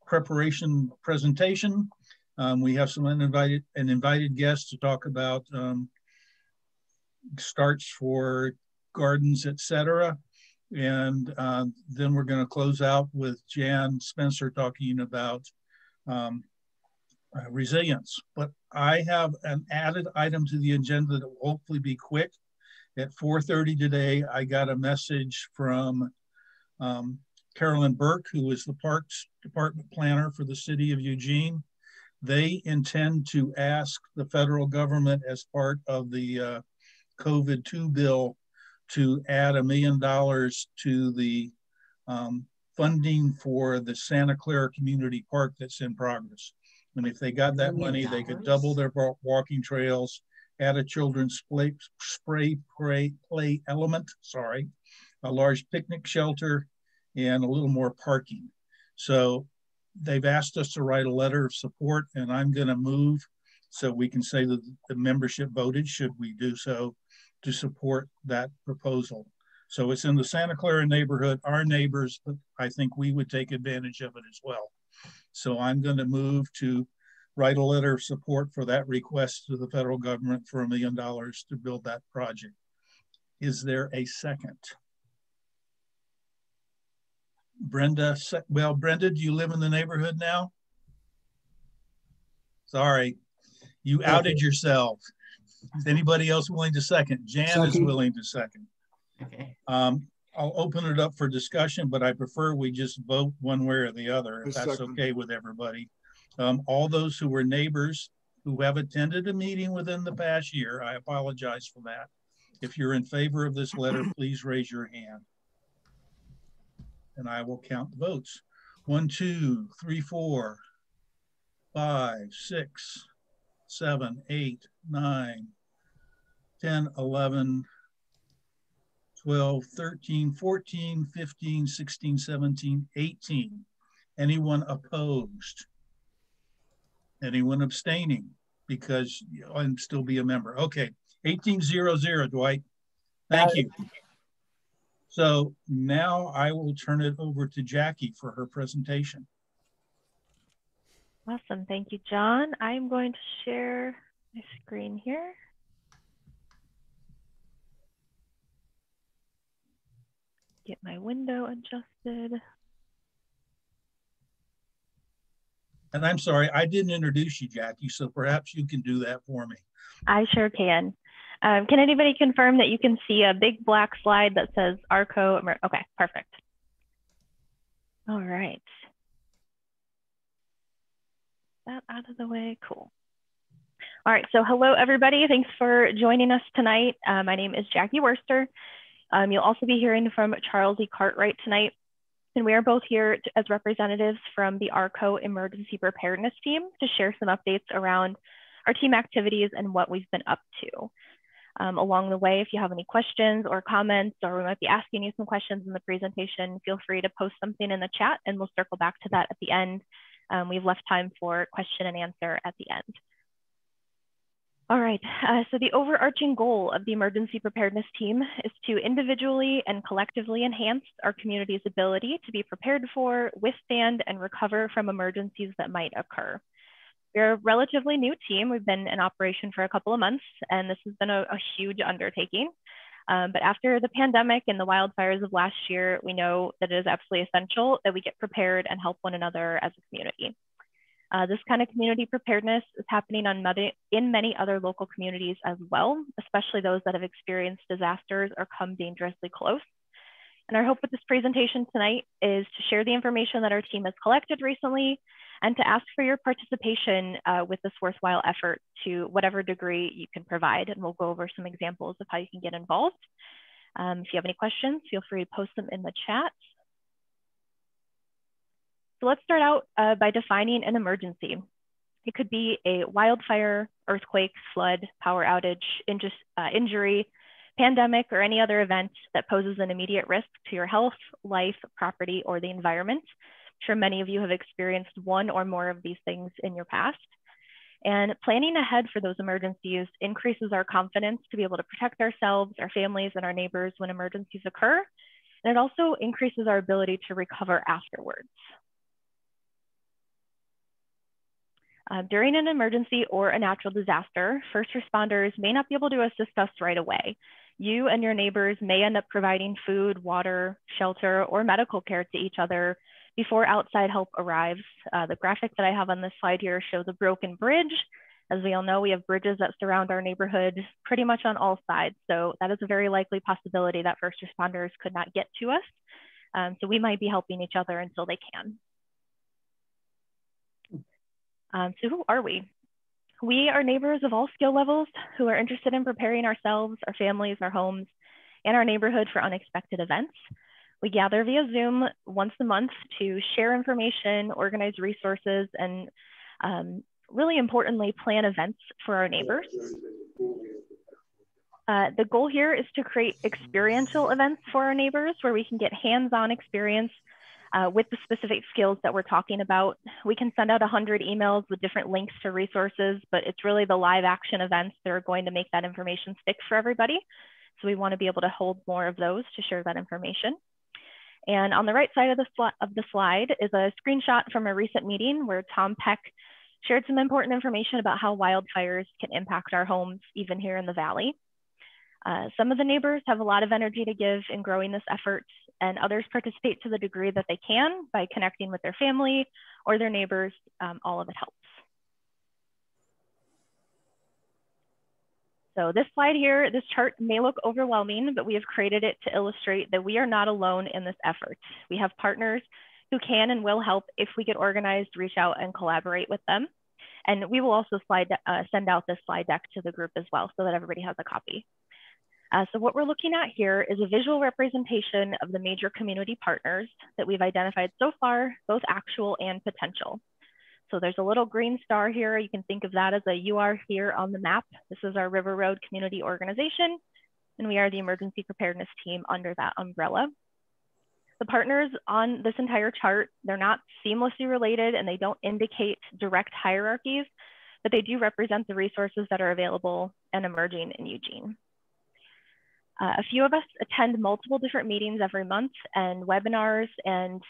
preparation presentation. We have some invited guests to talk about starts for gardens, etc. And then we're going to close out with Jan Spencer talking about resilience. But I have an added item to the agenda that will hopefully be quick. At 4:30 today, I got a message from Carolyn Burke, who is the Parks Department planner for the city of Eugene. They intend to ask the federal government as part of the COVID-2 bill to add $1 million to the funding for the Santa Clara Community Park that's in progress. And if they got that money, they could double their walking trails, add a children's spray play element, a large picnic shelter, and a little more parking. So they've asked us to write a letter of support, and I'm going to move so we can say that the membership voted, should we do so, to support that proposal. So it's in the Santa Clara neighborhood, our neighbors, but I think we would take advantage of it as well. So I'm going to move to write a letter of support for that request to the federal government for $1 million to build that project. Is there a second? Brenda, well, Brenda, do you live in the neighborhood now? Sorry, you outed yourself. Is anybody else willing to second? Jan is willing to second. Okay. I'll open it up for discussion, but I prefer we just vote one way or the other, if that's okay with everybody. All those who were neighbors who have attended a meeting within the past year, I apologize for that. If you're in favor of this letter, please raise your hand. And I will count the votes. 1, 2, 3, 4, 5, 6, 7, 8, 9, 10, 11, 12, 13, 14, 15, 16, 17, 18. Anyone opposed? Anyone abstaining? Because I'm still be a member. Okay, 18-0-0, Dwight. Thank you. So now I will turn it over to Jackie for her presentation. Awesome, thank you, John. I'm going to share my screen here. Get my window adjusted. And I'm sorry, I didn't introduce you, Jackie, so perhaps you can do that for me. I sure can. Can anybody confirm that you can see a big black slide that says ARCO? Okay, perfect. All right. That out of the way, cool. All right, so hello everybody. Thanks for joining us tonight. My name is Jackie Worster. You'll also be hearing from Charles E. Cartwright tonight. And we are both here as representatives from the ARCO Emergency Preparedness Team to share some updates around our team activities and what we've been up to. Along the way, if you have any questions or comments, or we might be asking you some questions in the presentation, feel free to post something in the chat and we'll circle back to that at the end. We've left time for question and answer at the end. All right, so the overarching goal of the Emergency Preparedness Team is to individually and collectively enhance our community's ability to be prepared for, withstand, and recover from emergencies that might occur. We're a relatively new team. We've been in operation for a couple of months, and this has been a huge undertaking. But after the pandemic and the wildfires of last year, we know that it is absolutely essential that we get prepared and help one another as a community. This kind of community preparedness is happening in many other local communities as well, especially those that have experienced disasters or come dangerously close. And our hope with this presentation tonight is to share the information that our team has collected recently and to ask for your participation with this worthwhile effort to whatever degree you can provide. And we'll go over some examples of how you can get involved. If you have any questions, feel free to post them in the chat. So let's start out by defining an emergency. It could be a wildfire, earthquake, flood, power outage, injury, pandemic, or any other event that poses an immediate risk to your health, life, property, or the environment. I'm sure many of you have experienced one or more of these things in your past. And planning ahead for those emergencies increases our confidence to be able to protect ourselves, our families, and our neighbors when emergencies occur. And it also increases our ability to recover afterwards. During an emergency or a natural disaster, first responders may not be able to assist us right away. You and your neighbors may end up providing food, water, shelter, or medical care to each other before outside help arrives. The graphic that I have on this slide here shows a broken bridge. As we all know, we have bridges that surround our neighborhood pretty much on all sides. So that is a very likely possibility that first responders could not get to us. So we might be helping each other until they can. So who are we? We are neighbors of all skill levels who are interested in preparing ourselves, our families, our homes, and our neighborhood for unexpected events. We gather via Zoom once a month to share information, organize resources, and really importantly, plan events for our neighbors. The goal here is to create experiential events for our neighbors where we can get hands-on experience with the specific skills that we're talking about. We can send out 100 emails with different links to resources, but it's really the live action events that are going to make that information stick for everybody. So we want to be able to hold more of those to share that information. And on the right side of the slide is a screenshot from a recent meeting where Tom Peck shared some important information about how wildfires can impact our homes, even here in the Valley. Some of the neighbors have a lot of energy to give in growing this effort, and others participate to the degree that they can by connecting with their family or their neighbors. All of it helps. So this slide here, this chart may look overwhelming, but we have created it to illustrate that we are not alone in this effort. We have partners who can and will help if we get organized, reach out and collaborate with them. And we will also send out this slide deck to the group as well so that everybody has a copy. So what we're looking at here is a visual representation of the major community partners that we've identified so far, both actual and potential. So there's a little green star here. You can think of that as a "you are here" on the map. This is our River Road Community Organization, and we are the emergency preparedness team under that umbrella. The partners on this entire chart, they're not seamlessly related and they don't indicate direct hierarchies, but they do represent the resources that are available and emerging in Eugene. A few of us attend multiple different meetings every month and webinars and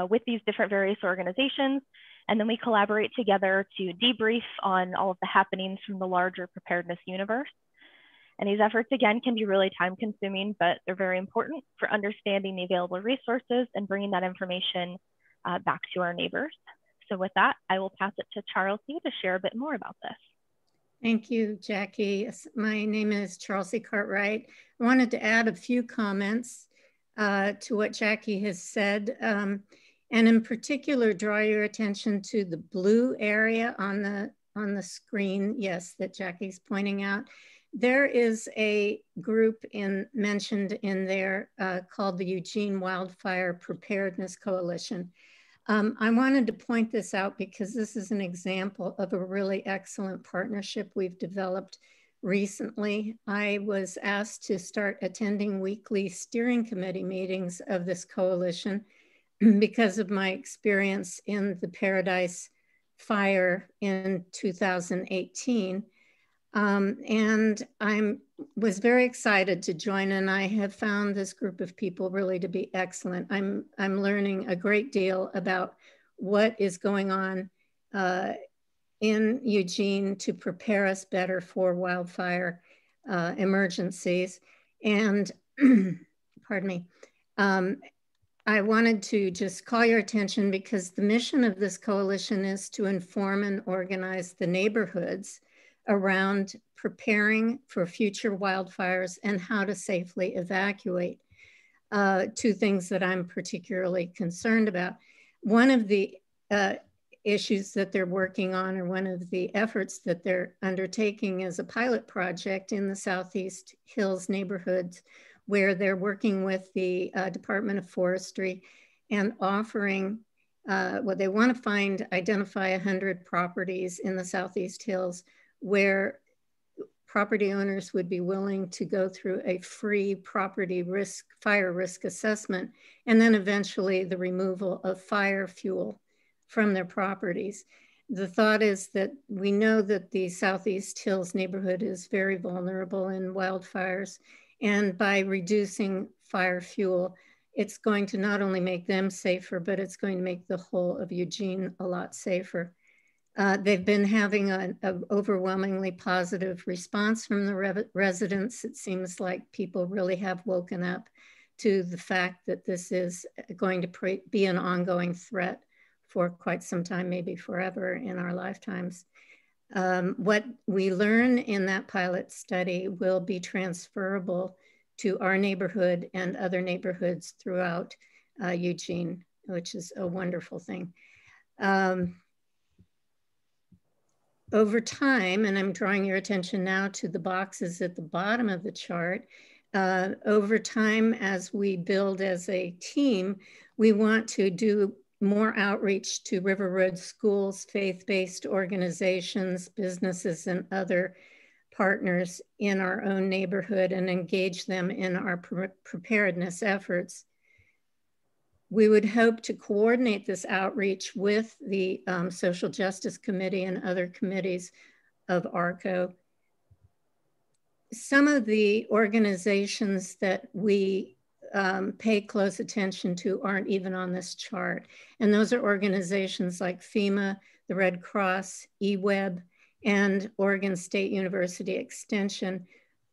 with these different various organizations. And then we collaborate together to debrief on all of the happenings from the larger preparedness universe. And these efforts, again, can be really time consuming, but they're very important for understanding the available resources and bringing that information back to our neighbors. So with that, I will pass it to Charles-C. to share a bit more about this. Thank you, Jackie. My name is Charles-C. Cartwright. I wanted to add a few comments to what Jackie has said, and in particular, draw your attention to the blue area on the screen, yes, that Jackie's pointing out. There is a group mentioned in there called the Eugene Wildfire Preparedness Coalition. I wanted to point this out because this is an example of a really excellent partnership we've developed recently. I was asked to start attending weekly steering committee meetings of this coalition because of my experience in the Paradise Fire in 2018. And I was very excited to join, and I have found this group of people really to be excellent. I'm learning a great deal about what is going on in Eugene to prepare us better for wildfire emergencies. And pardon me, I wanted to just call your attention because the mission of this coalition is to inform and organize the neighborhoods around preparing for future wildfires and how to safely evacuate. Two things that I'm particularly concerned about. One of the issues that they're working on, or one of the efforts that they're undertaking, is a pilot project in the Southeast Hills neighborhoods where they're working with the Department of Forestry and offering, well, they want to identify 100 properties in the Southeast Hills where property owners would be willing to go through a free fire risk assessment, and then eventually the removal of fire fuel from their properties. The thought is that we know that the Southeast Hills neighborhood is very vulnerable in wildfires, and by reducing fire fuel, it's going to not only make them safer, but it's going to make the whole of Eugene a lot safer. They've been having an overwhelmingly positive response from the residents. It seems like people really have woken up to the fact that this is going to be an ongoing threat for quite some time, maybe forever in our lifetimes. What we learn in that pilot study will be transferable to our neighborhood and other neighborhoods throughout Eugene, which is a wonderful thing. Over time, and I'm drawing your attention now to the boxes at the bottom of the chart, over time as we build as a team, we want to do more outreach to River Road schools, faith-based organizations, businesses, and other partners in our own neighborhood and engage them in our preparedness efforts. We would hope to coordinate this outreach with the Social Justice Committee and other committees of ARCO. Some of the organizations that we pay close attention to aren't even on this chart. And those are organizations like FEMA, the Red Cross, eWeb, and Oregon State University Extension.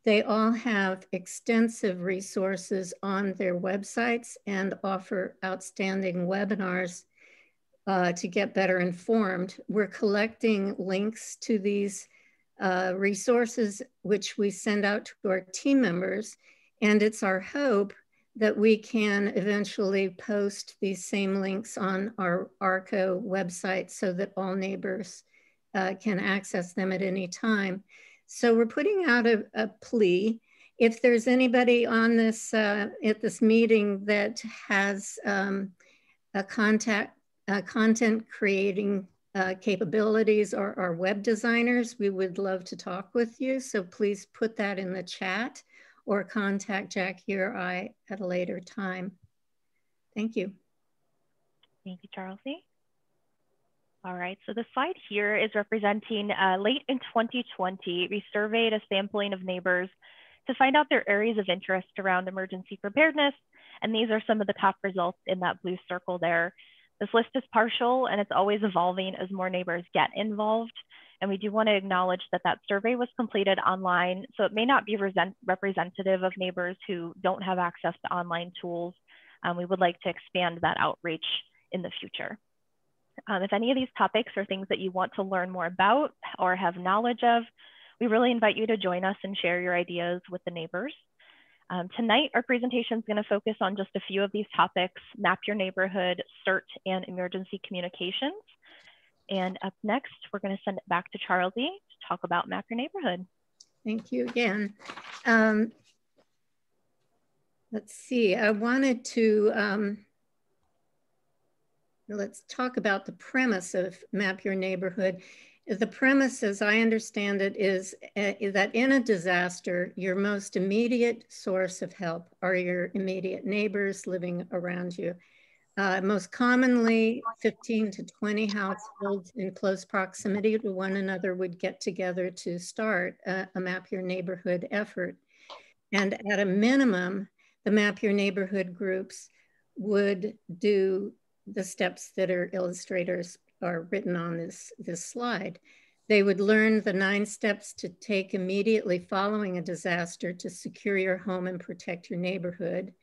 They all have extensive resources on their websites and offer outstanding webinars to get better informed. We're collecting links to these resources, which we send out to our team members. And it's our hope that we can eventually post these same links on our ARCO website so that all neighbors can access them at any time. So we're putting out a plea. If there's anybody on this at this meeting that has a content creating capabilities or web designers, we would love to talk with you. So please put that in the chat or contact Jackie or I at a later time. Thank you. Thank you, Charlie. All right, so the slide here is representing late in 2020, we surveyed a sampling of neighbors to find out their areas of interest around emergency preparedness. And these are some of the top results in that blue circle there. This list is partial and it's always evolving as more neighbors get involved. And we do want to acknowledge that that survey was completed online, so it may not be representative of neighbors who don't have access to online tools. We would like to expand that outreach in the future. If any of these topics are things that you want to learn more about or have knowledge of, we really invite you to join us and share your ideas with the neighbors. Tonight, our presentation is going to focus on just a few of these topics: Map Your Neighborhood, CERT, and emergency communications. And up next, we're going to send it back to Charlie to talk about Map Your Neighborhood. Thank you again. Let's see, I wanted to, let's talk about the premise of Map Your Neighborhood. The premise, as I understand it, is that in a disaster, your most immediate source of help are your immediate neighbors living around you. Most commonly, 15 to 20 households in close proximity to one another would get together to start a Map Your Neighborhood effort. And at a minimum, the Map Your Neighborhood groups would do the steps that are illustrators are written on this slide. They would learn the 9 steps to take immediately following a disaster to secure your home and protect your neighborhood.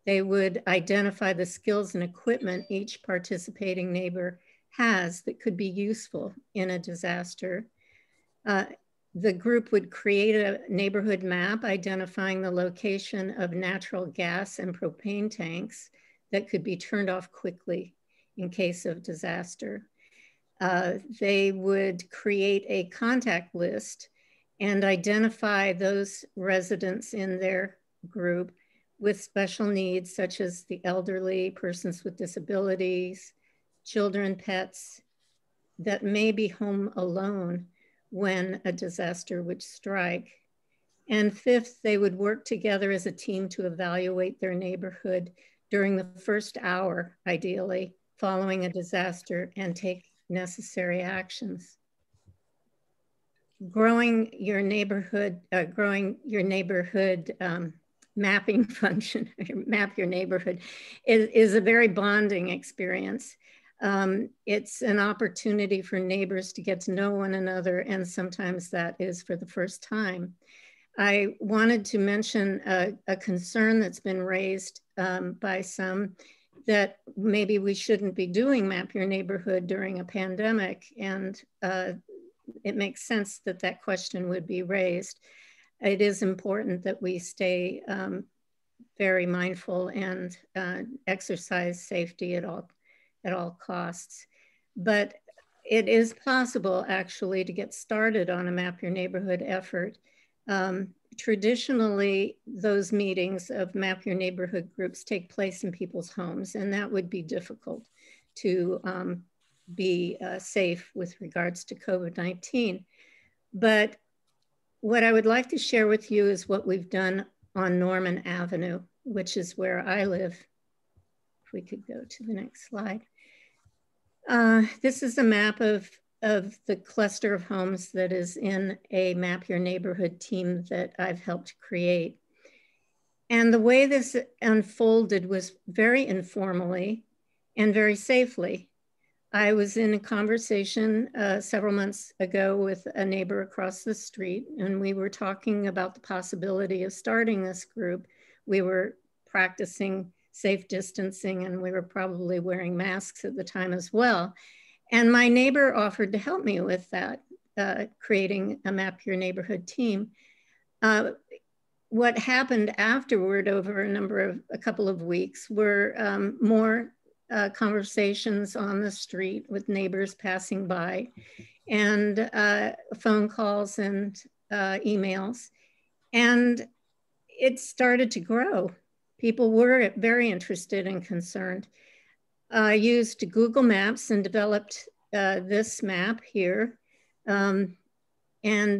They would identify the skills and equipment each participating neighbor has that could be useful in a disaster. The group would create a neighborhood map identifying the location of natural gas and propane tanks that could be turned off quickly in case of disaster. They would create a contact list and identify those residents in their group with special needs, such as the elderly, persons with disabilities, children, pets, that may be home alone when a disaster would strike. And 5th, they would work together as a team to evaluate their neighborhood during the first hour, ideally, following a disaster and take necessary actions. Growing your neighborhood mapping function, Map Your Neighborhood, is a very bonding experience. It's an opportunity for neighbors to get to know one another, and sometimes that is for the first time. I wanted to mention a concern that's been raised by some, that maybe we shouldn't be doing Map Your Neighborhood during a pandemic, and it makes sense that that question would be raised. It is important that we stay very mindful and exercise safety at all costs. But it is possible actually to get started on a Map Your Neighborhood effort. Traditionally, those meetings of Map Your Neighborhood groups take place in people's homes, and that would be difficult to be safe with regards to COVID-19. But what I would like to share with you is what we've done on Norman Avenue, which is where I live. If we could go to the next slide. This is a map of the cluster of homes that is in a Map Your Neighborhood team that I've helped create. And the way this unfolded was very informally and very safely. I was in a conversation several months ago with a neighbor across the street, and we were talking about the possibility of starting this group. We were practicing safe distancing, and we were probably wearing masks at the time as well. And my neighbor offered to help me with that, creating a Map Your Neighborhood team. What happened afterward over a couple of weeks were more conversations on the street with neighbors passing by, and phone calls and emails. And it started to grow. People were very interested and concerned. I used Google Maps and developed this map here, and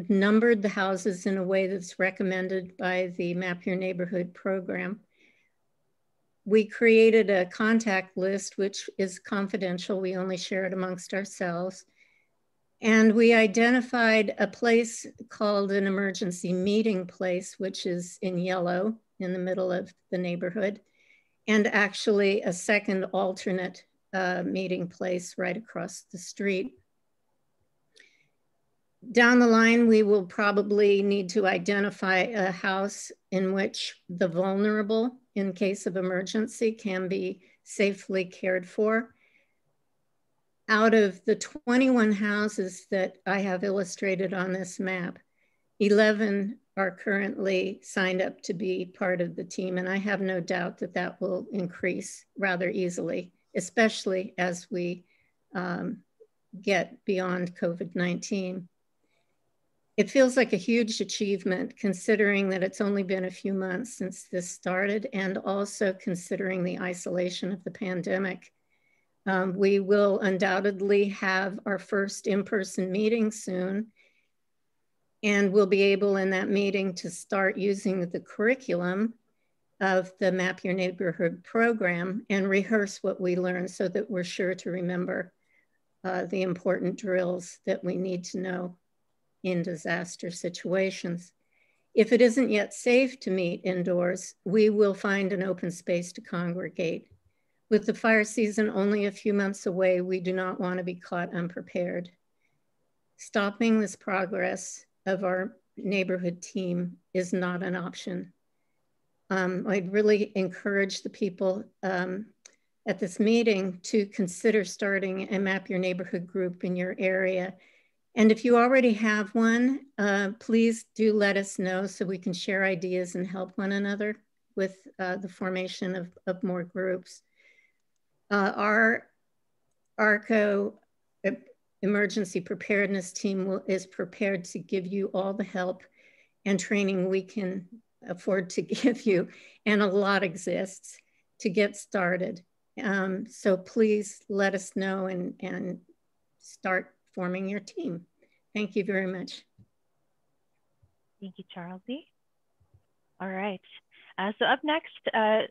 numbered the houses in a way that's recommended by the Map Your Neighborhood program. We created a contact list, which is confidential. We only share it amongst ourselves. And we identified a place called an emergency meeting place, which is in yellow in the middle of the neighborhood, and actually a second alternate meeting place right across the street. Down the line, we will probably need to identify a house in which the vulnerable, in case of emergency, can be safely cared for. Out of the 21 houses that I have illustrated on this map, 11 are currently signed up to be part of the team, and I have no doubt that that will increase rather easily, especially as we get beyond COVID-19. It feels like a huge achievement considering that it's only been a few months since this started, and also considering the isolation of the pandemic. We will undoubtedly have our first in-person meeting soon, and we'll be able in that meeting to start using the curriculum of the Map Your Neighborhood program and rehearse what we learned so that we're sure to remember the important drills that we need to know in disaster situations. If it isn't yet safe to meet indoors, we will find an open space to congregate. With the fire season only a few months away, we do not want to be caught unprepared. Stopping this progress of our neighborhood team is not an option. I'd really encourage the people at this meeting to consider starting a Map Your Neighborhood group in your area. And if you already have one, please do let us know so we can share ideas and help one another with the formation of more groups. Our ARCO emergency preparedness team is prepared to give you all the help and training we can afford to give you, and a lot exists to get started. So please let us know and start forming your team. Thank you very much. Thank you, Charlesie. All right. So up next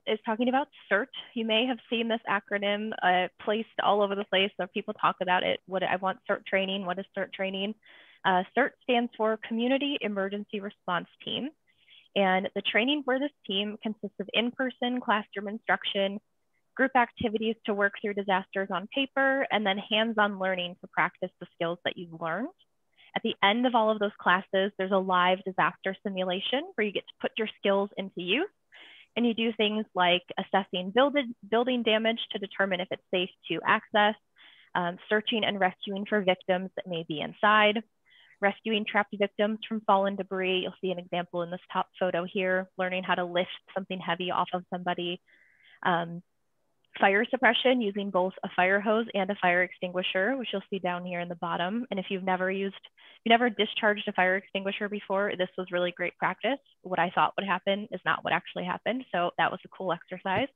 is talking about CERT. You may have seen this acronym placed all over the place. So people talk about it. I want CERT training. What is CERT training? CERT stands for Community Emergency Response Team. And the training for this team consists of in-person classroom instruction, group activities to work through disasters on paper, and then hands-on learning to practice the skills that you've learned. At the end of all of those classes, there's a live disaster simulation where you get to put your skills into use. And you do things like assessing building damage to determine if it's safe to access, searching and rescuing for victims that may be inside, rescuing trapped victims from fallen debris. You'll see an example in this top photo here, learning how to lift something heavy off of somebody. Fire suppression using both a fire hose and a fire extinguisher, which you'll see down here in the bottom. And if you've never discharged a fire extinguisher before, this was really great practice. What I thought would happen is not what actually happened. So that was a cool exercise.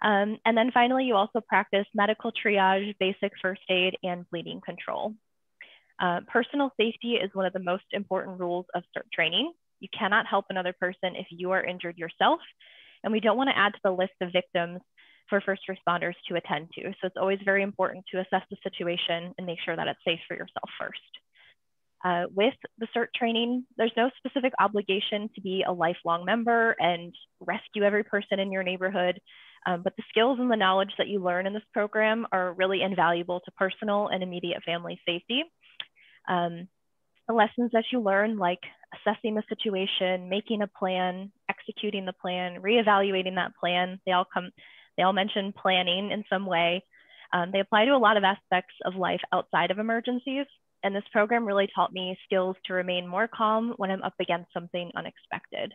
And then finally, you also practice medical triage, basic first aid, and bleeding control. Personal safety is one of the most important rules of CERT training. You cannot help another person if you are injured yourself. And we don't want to add to the list of victims for first responders to attend to. So it's always very important to assess the situation and make sure that it's safe for yourself first. With the CERT training, there's no specific obligation to be a lifelong member and rescue every person in your neighborhood, but the skills and the knowledge that you learn in this program are really invaluable to personal and immediate family safety. The lessons that you learn, like assessing the situation, making a plan, executing the plan, reevaluating that plan, they all mention planning in some way. They apply to a lot of aspects of life outside of emergencies. And this program really taught me skills to remain more calm when I'm up against something unexpected.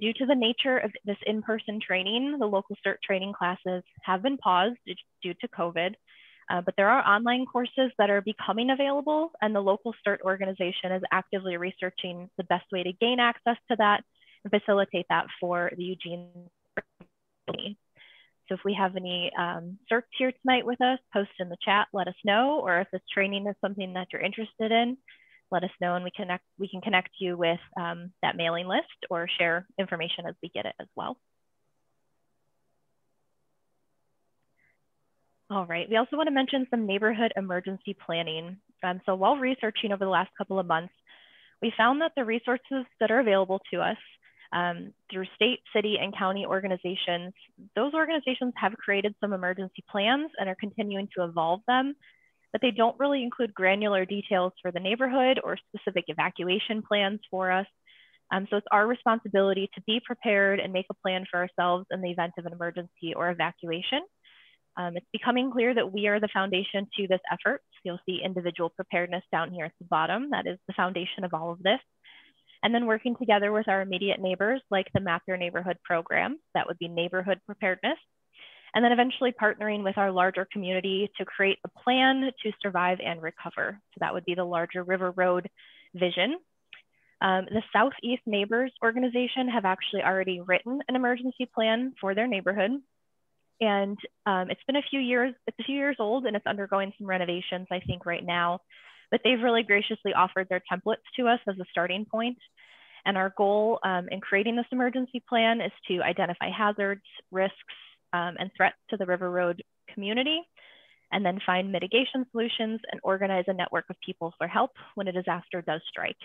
Due to the nature of this in-person training, the local CERT training classes have been paused due to COVID, but there are online courses that are becoming available, and the local CERT organization is actively researching the best way to gain access to that and facilitate that for the Eugene community. So if we have any CERTs here tonight with us, post in the chat, let us know, or if this training is something that you're interested in, let us know and we can connect you with that mailing list or share information as we get it as well. All right, we also want to mention some neighborhood emergency planning. So while researching over the last couple of months, we found that the resources that are available to us through state, city, and county organizations, those organizations have created some emergency plans and are continuing to evolve them, but they don't really include granular details for the neighborhood or specific evacuation plans for us. So it's our responsibility to be prepared and make a plan for ourselves in the event of an emergency or evacuation. It's becoming clear that we are the foundation to this effort. So you'll see individual preparedness down here at the bottom. That is the foundation of all of this. And then working together with our immediate neighbors, like the Map Your Neighborhood program, that would be neighborhood preparedness. And then eventually partnering with our larger community to create a plan to survive and recover. So that would be the larger River Road vision. The Southeast Neighbors organization have actually already written an emergency plan for their neighborhood. And it's a few years old and it's undergoing some renovations, I think, right now. But they've really graciously offered their templates to us as a starting point. And our goal in creating this emergency plan is to identify hazards, risks, and threats to the River Road community, and then find mitigation solutions and organize a network of people for help when a disaster does strike.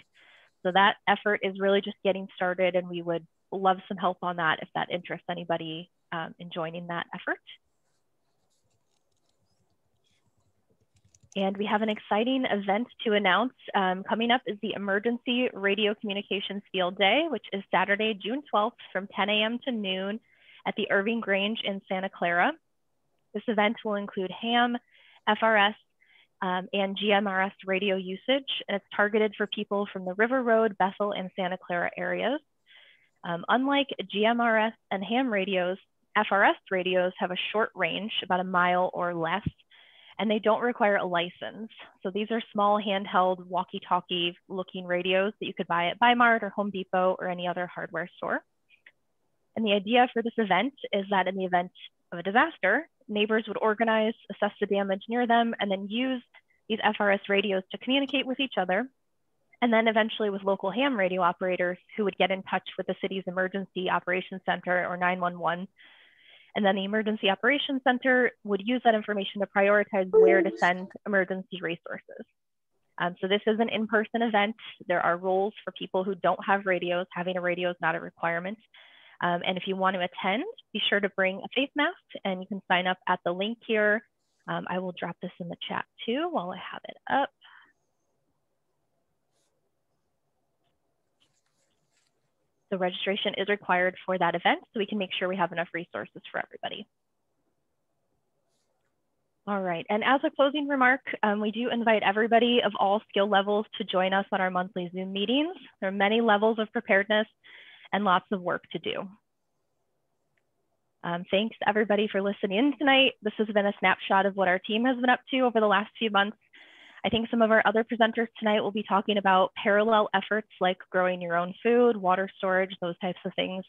So that effort is really just getting started, and we would love some help on that if that interests anybody in joining that effort. And we have an exciting event to announce. Coming up is the Emergency Radio Communications Field Day, which is Saturday, June 12th from 10 a.m. to noon at the Irving Grange in Santa Clara. This event will include ham, FRS, and GMRS radio usage, and it's targeted for people from the River Road, Bethel, and Santa Clara areas. Unlike GMRS and ham radios, FRS radios have a short range, about a mile or less, and they don't require a license. So these are small handheld walkie-talkie looking radios that you could buy at Bi-Mart or Home Depot or any other hardware store. And the idea for this event is that in the event of a disaster, neighbors would organize, assess the damage near them, and then use these FRS radios to communicate with each other. And then eventually with local ham radio operators who would get in touch with the city's emergency operations center or 911. And then the Emergency Operations Center would use that information to prioritize where to send emergency resources. So this is an in-person event. There are rules for people who don't have radios. Having a radio is not a requirement. And if you want to attend, be sure to bring a face mask, and you can sign up at the link here. I will drop this in the chat too while I have it up. The registration is required for that event, so we can make sure we have enough resources for everybody. All right, and as a closing remark, we do invite everybody of all skill levels to join us on our monthly Zoom meetings. There are many levels of preparedness and lots of work to do. Thanks everybody for listening in tonight. This has been a snapshot of what our team has been up to over the last few months. I think some of our other presenters tonight will be talking about parallel efforts like growing your own food, water storage, those types of things.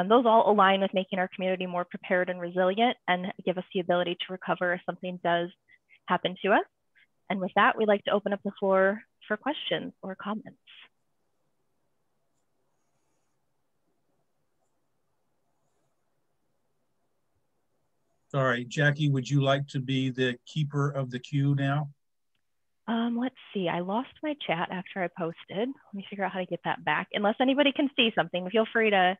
Those all align with making our community more prepared and resilient and give us the ability to recover if something does happen to us. And with that, we'd like to open up the floor for questions or comments. All right, Jackie, would you like to be the keeper of the queue now? Let's see, I lost my chat after I posted. Let me figure out how to get that back. Unless anybody can see something, feel free to.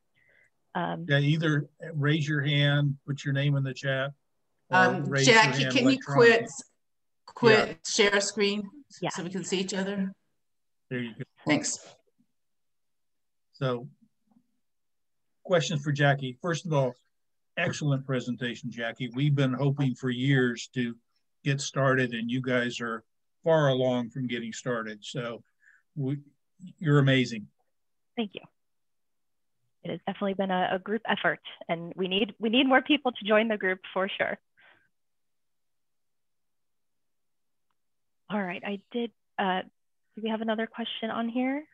Yeah, either raise your hand, put your name in the chat. Jackie, can you quit share screen so we can see each other? There you go. Thanks. So, questions for Jackie. First of all, excellent presentation, Jackie. We've been hoping for years to get started, and you guys are far along from getting started. So you're amazing. Thank you. It has definitely been a group effort, and we need more people to join the group for sure. All right, do we have another question on here?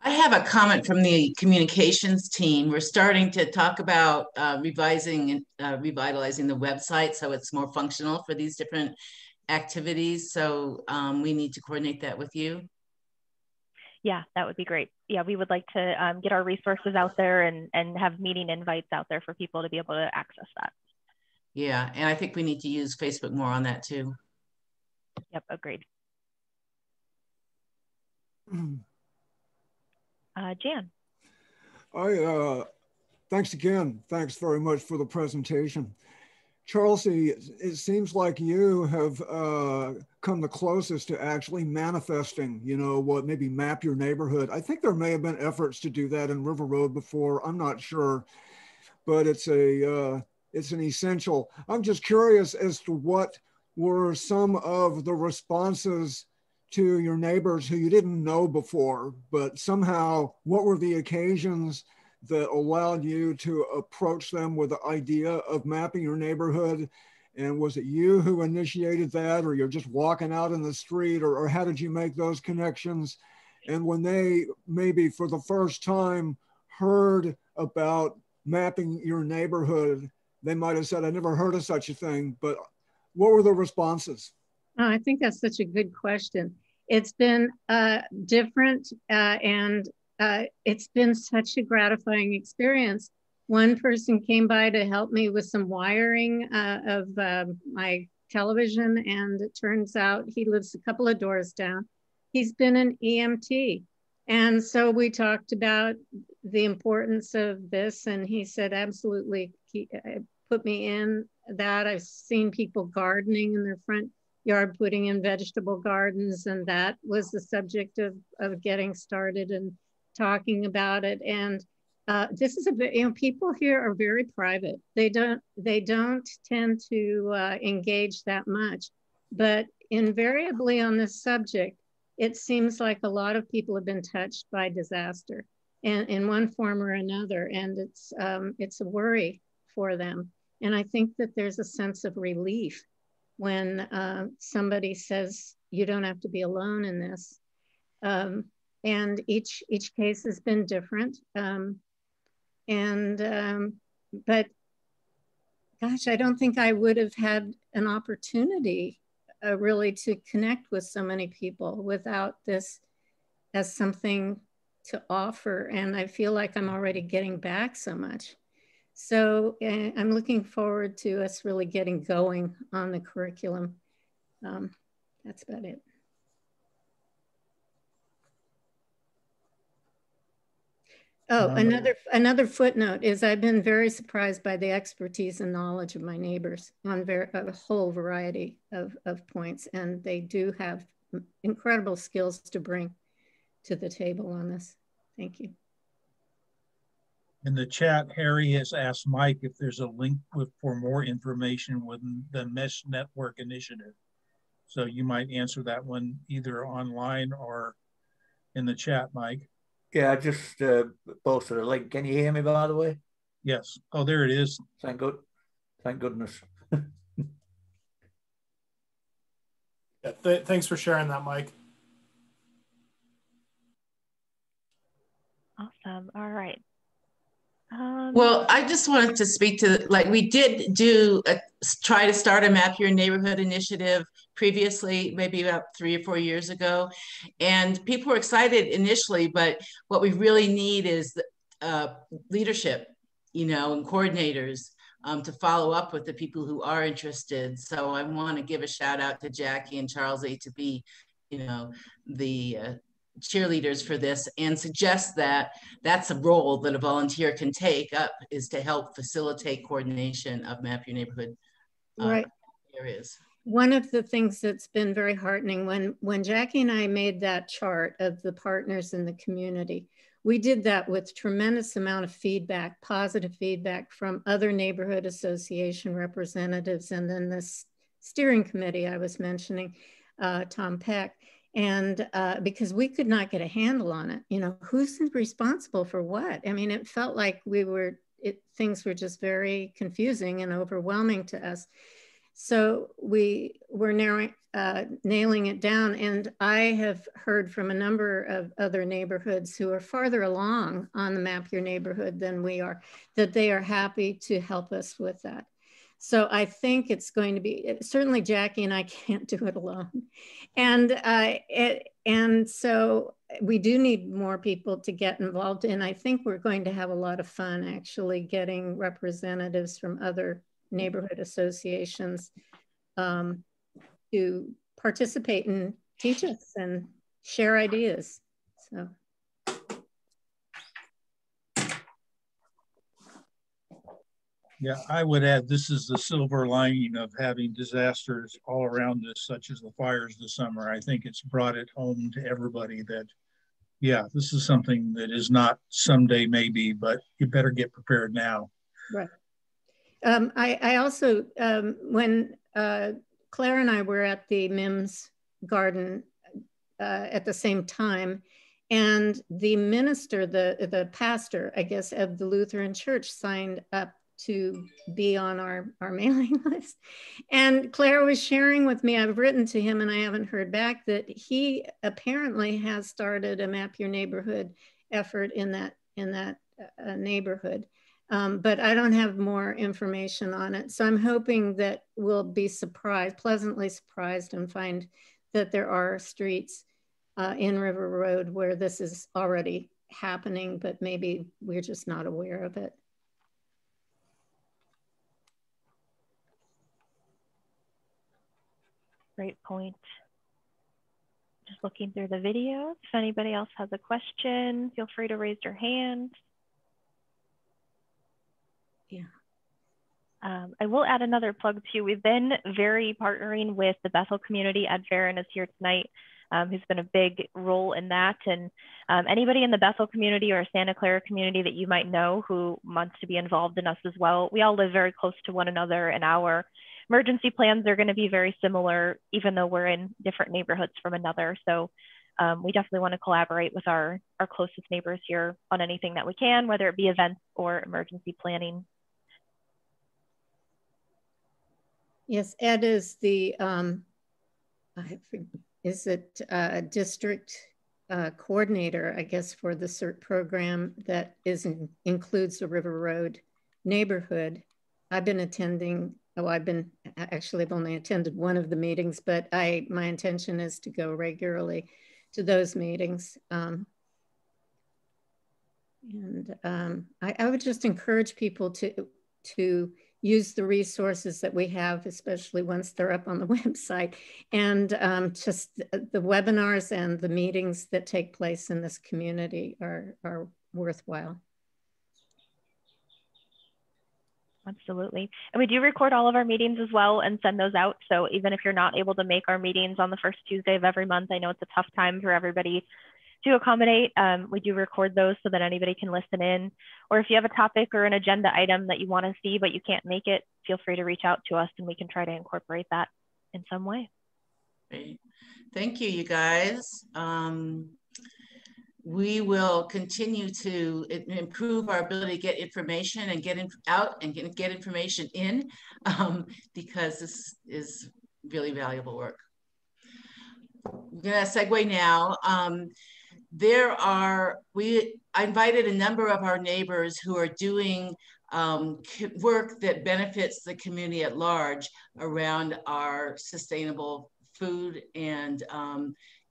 I have a comment from the communications team. We're starting to talk about revitalizing the website so it's more functional for these different activities. So we need to coordinate that with you. Yeah, that would be great. Yeah, we would like to get our resources out there and have meeting invites out there for people to be able to access that. Yeah, and I think we need to use Facebook more on that too. Yep, agreed. Jan. Thanks again. Thanks very much for the presentation. Charlie, it seems like you have come the closest to actually manifesting, you know, what maybe map your neighborhood. I think there may have been efforts to do that in River Road before. I'm not sure, but it's an essential. I'm just curious as to what were some of the responses to your neighbors who you didn't know before, but somehow what were the occasions that allowed you to approach them with the idea of mapping your neighborhood? And was it you who initiated that, or you're just walking out in the street, or how did you make those connections? And when they maybe for the first time heard about mapping your neighborhood, they might have said, I never heard of such a thing, but what were the responses? Oh, I think that's such a good question. It's been different and it's been such a gratifying experience. One person came by to help me with some wiring of my television, and it turns out he lives a couple of doors down. He's been an EMT. And so we talked about the importance of this, and he said, absolutely, put me in that. I've seen people gardening in their front yard, putting in vegetable gardens, and that was the subject of getting started and talking about it. And this is people here are very private. They don't tend to engage that much, but invariably on this subject, it seems like a lot of people have been touched by disaster, and in one form or another, and it's a worry for them. And I think that there's a sense of relief when somebody says, you don't have to be alone in this. And each case has been different. But gosh, I don't think I would have had an opportunity really to connect with so many people without this as something to offer. And I feel like I'm already getting back so much. So I'm looking forward to us really getting going on the curriculum. That's about it. Oh, another footnote is I've been very surprised by the expertise and knowledge of my neighbors on a whole variety of points, and they do have incredible skills to bring to the table on this. Thank you. In the chat, Harry has asked Mike if there's a link for more information with the Mesh Network Initiative. So you might answer that one either online or in the chat, Mike. Yeah, I just posted a link. Can you hear me, by the way? Yes. Oh, there it is. Thank goodness. Yeah, thanks for sharing that, Mike. Awesome. All right. Well, I just wanted to speak to, like, we did try to start a Map Your Neighborhood initiative previously, maybe about 3 or 4 years ago. And people were excited initially, but what we really need is leadership, and coordinators to follow up with the people who are interested. So I want to give a shout out to Jackie and Charlesie to be, the cheerleaders for this, and suggest that that's a role that a volunteer can take up, is to help facilitate coordination of Map Your Neighborhood areas. One of the things that's been very heartening, when Jackie and I made that chart of the partners in the community, we did that with tremendous amount of feedback, positive feedback from other neighborhood association representatives, and then this steering committee I was mentioning, Tom Peck. And because we could not get a handle on it, who's responsible for what? I mean, it felt like things were just very confusing and overwhelming to us. So we were nailing it down. And I have heard from a number of other neighborhoods who are farther along on the Map Your Neighborhood than we are, that they are happy to help us with that. So I think it's going to be, certainly Jackie and I can't do it alone. And so we do need more people to get involved. And I think we're going to have a lot of fun actually getting representatives from other neighborhood associations to participate and teach us and share ideas. So. Yeah, I would add, this is the silver lining of having disasters all around us, such as the fires this summer. I think it's brought it home to everybody that, yeah, this is something that is not someday maybe, but you better get prepared now. Right. I also, when Claire and I were at the Mims Garden at the same time, and the minister, the pastor, I guess, of the Lutheran Church signed up to be on our mailing list. And Claire was sharing with me, I've written to him and I haven't heard back, that he apparently has started a Map Your Neighborhood effort in that neighborhood. But I don't have more information on it. So I'm hoping that we'll be pleasantly surprised and find that there are streets in River Road where this is already happening, but maybe we're just not aware of it. Great point. Just looking through the videos. If anybody else has a question, feel free to raise your hand. Yeah. I will add another plug too. We've been very partnering with the Bethel community. Ed Farron is here tonight, who's been a big role in that. And anybody in the Bethel community or Santa Clara community that you might know who wants to be involved in us as well. We all live very close to one another, and our emergency plans are going to be very similar, even though we're in different neighborhoods from another. So we definitely want to collaborate with our closest neighbors here on anything that we can, whether it be events or emergency planning. Yes, Ed is the, district coordinator, I guess, for the CERT program that includes the River Road neighborhood. I've been attending, I've only attended one of the meetings, but my intention is to go regularly to those meetings. I would just encourage people to use the resources that we have, especially once they're up on the website, and just the webinars and the meetings that take place in this community are worthwhile. Absolutely. And we do record all of our meetings as well and send those out. So even if you're not able to make our meetings on the first Tuesday of every month, I know it's a tough time for everybody to accommodate. We do record those so that anybody can listen in. Or if you have a topic or an agenda item that you want to see, but you can't make it, feel free to reach out to us and we can try to incorporate that in some way. Great. Thank you, you guys. We will continue to improve our ability to get information and get out and get information in because this is really valuable work. I'm gonna segue now. I invited a number of our neighbors who are doing work that benefits the community at large around our sustainable food and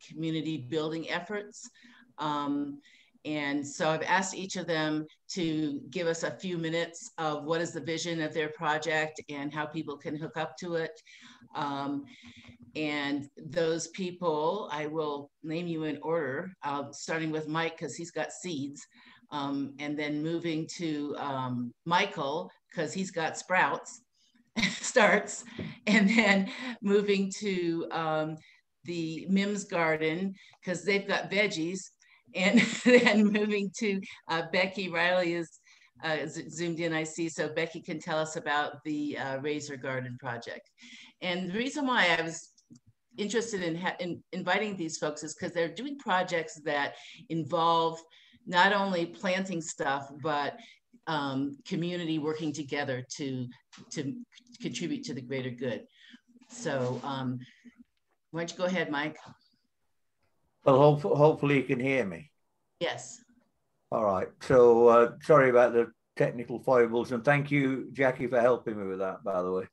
community building efforts. And so I've asked each of them to give us a few minutes of what is the vision of their project and how people can hook up to it. And those people, I will name you in order, starting with Mike, because he's got seeds, and then moving to Michael, because he's got sprouts, starts, and then moving to the Mims Garden, because they've got veggies, and then moving to Becky. Riley is zoomed in, I see, so Becky can tell us about the Razor Garden project. And the reason why I was interested in inviting these folks is because they're doing projects that involve not only planting stuff, but community working together to contribute to the greater good. So why don't you go ahead, Mike? Well, hopefully you can hear me. Yes. All right. So sorry about the technical foibles, and thank you, Jackie, for helping me with that, by the way.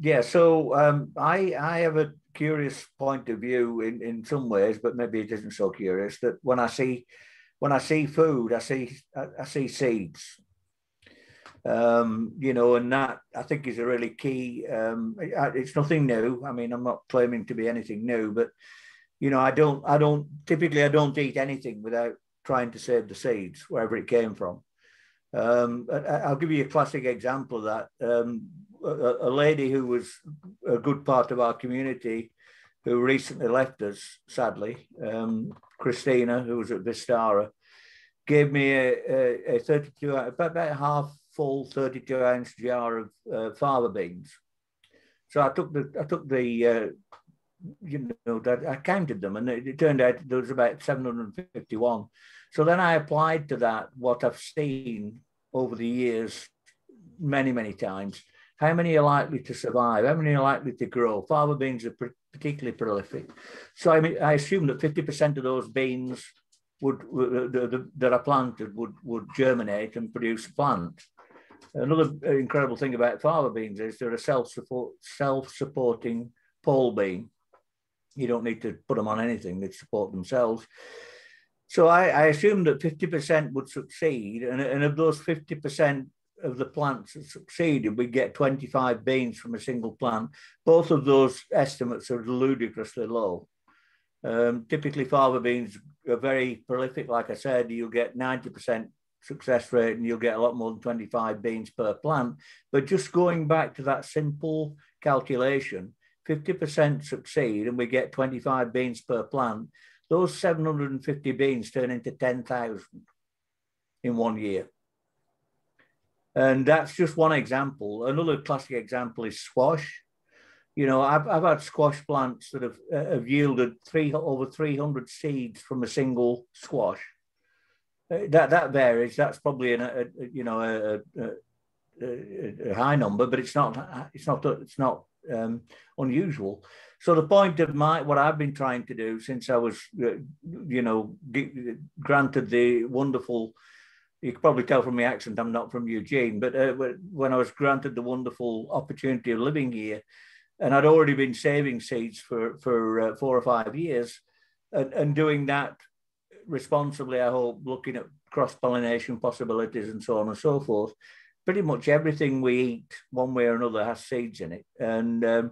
Yeah, so I have a curious point of view in some ways, but maybe it isn't so curious, that when I see food, I see seeds. You know, and that I think is a really key. It's nothing new. I mean, I'm not claiming to be anything new, but you know, I don't typically eat anything without trying to save the seeds wherever it came from. I'll give you a classic example of that. A lady who was a good part of our community, who recently left us, sadly, Christina, who was at Vistara, gave me a 32, about a half full 32-ounce jar of fava beans. So I took the you know, that I counted them, and it turned out there was about 751. So then I applied to that what I've seen over the years many times. How many are likely to survive? How many are likely to grow? Fava beans are particularly prolific. So I assume that 50% of those beans that are planted would germinate and produce a plant. Another incredible thing about fava beans is they're a self-supporting pole bean. You don't need to put them on anything, they support themselves. So I assumed that 50% would succeed, and of those 50% of the plants that succeeded, we get 25 beans from a single plant. Both of those estimates are ludicrously low. Typically, fava beans are very prolific. Like I said, you'll get 90% success rate, and you'll get a lot more than 25 beans per plant. But just going back to that simple calculation, 50% succeed, and we get 25 beans per plant. Those 750 beans turn into 10,000 in 1 year. And that's just one example. Another classic example is squash. You know, I've had squash plants that have yielded over 300 seeds from a single squash. That varies. That's probably a high number, but it's not unusual. So the point of what I've been trying to do since I was, granted the wonderful. You can probably tell from my accent I'm not from Eugene, but when I was granted the wonderful opportunity of living here, and I'd already been saving seeds for 4 or 5 years, and doing that responsibly, I hope, looking at cross-pollination possibilities and so on and so forth. Pretty much everything we eat, one way or another, has seeds in it. And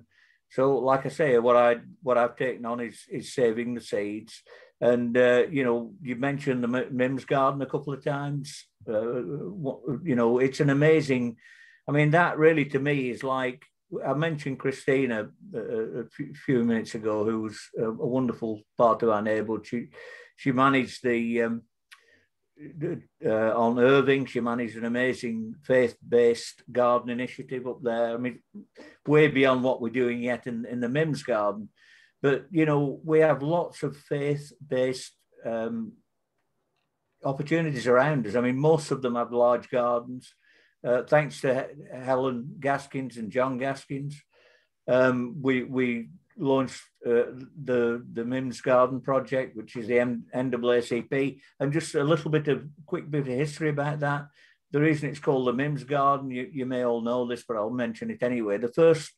so, like I say, what I've taken on is saving the seeds. And, you know, you mentioned the Mims Garden a couple of times. You know, it's an amazing, I mean, that really to me is like, I mentioned Christina a few minutes ago, who's a wonderful part of our neighborhood. She managed the, on Irving, she managed an amazing faith-based garden initiative up there. I mean, way beyond what we're doing yet in the Mims Garden. But, you know, we have lots of faith-based opportunities around us. I mean, most of them have large gardens. Thanks to Helen Gaskins and John Gaskins, we launched the Mims Garden Project, which is the NAACP. And just a quick bit of history about that. The reason it's called the Mims Garden, you may all know this, but I'll mention it anyway. The first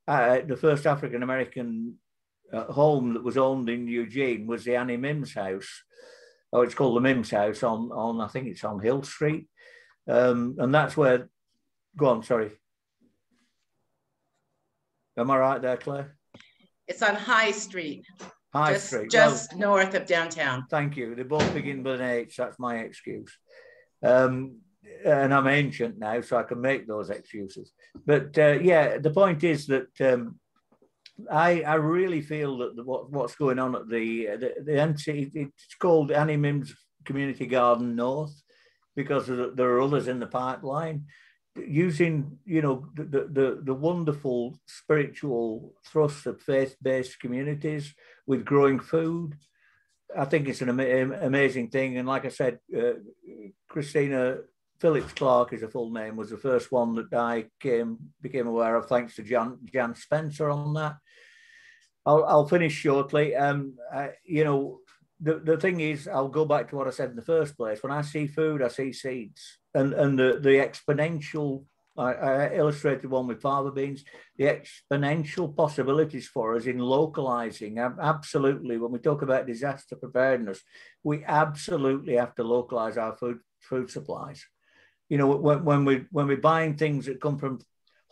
African-American home that was owned in Eugene was the Annie Mims House. Oh, it's called the Mims House on I think it's on Hill Street. And that's where, go on, sorry. Am I right there, Claire? It's on High Street. High Street. Just north of downtown. Thank you. They both begin with an H. That's my excuse. And I'm ancient now, so I can make those excuses. But yeah, the point is that I really feel that what's going on at the NC, it's called Annie Mims Community Garden North, because there are others in the pipeline, using, you know, the wonderful spiritual thrust of faith-based communities with growing food. I think it's an amazing thing. And like I said, Christina Phillips Clark is her full name, was the first one that I became aware of, thanks to Jan Spencer on that. I'll finish shortly. You know, the thing is, I'll go back to what I said in the first place. When I see food, I see seeds. And the exponential, I illustrated one with fava beans, the exponential possibilities for us in localizing. Absolutely, when we talk about disaster preparedness, we absolutely have to localize our food supplies. You know, when we're buying things that come from